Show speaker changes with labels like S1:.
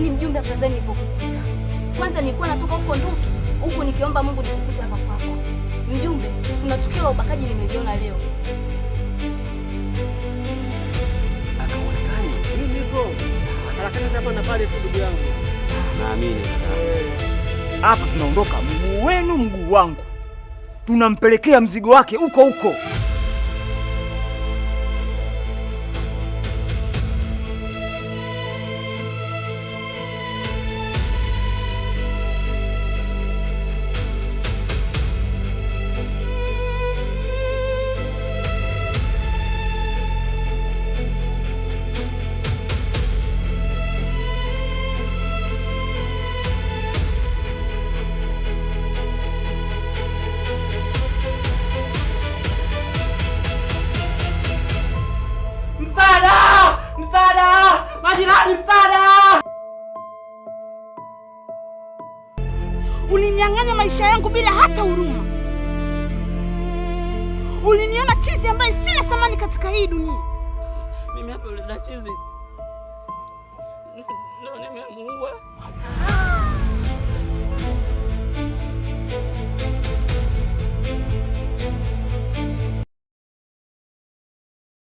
S1: Yaani mjumbe, afadhali nilipokukuta. Kwanza nilikuwa natoka huko Nduki, huku nikiomba Mungu nikukute hapa kwako. Mjumbe, kuna tukio la ubakaji nimeliona leo.
S2: Akaonekani. Mimi nipo. Harakati hapa na pale tu ndugu yangu. Naamini
S3: hapa tunaondoka mguu wenu mguu wangu. Tunampelekea mzigo wake huko huko.
S4: Majirani, msaada! Ulininyang'anya maisha yangu bila hata huruma. Uliniona chizi ambaye sina thamani katika hii dunia.
S5: Mimi hapa yule chizi ndio nimemuua.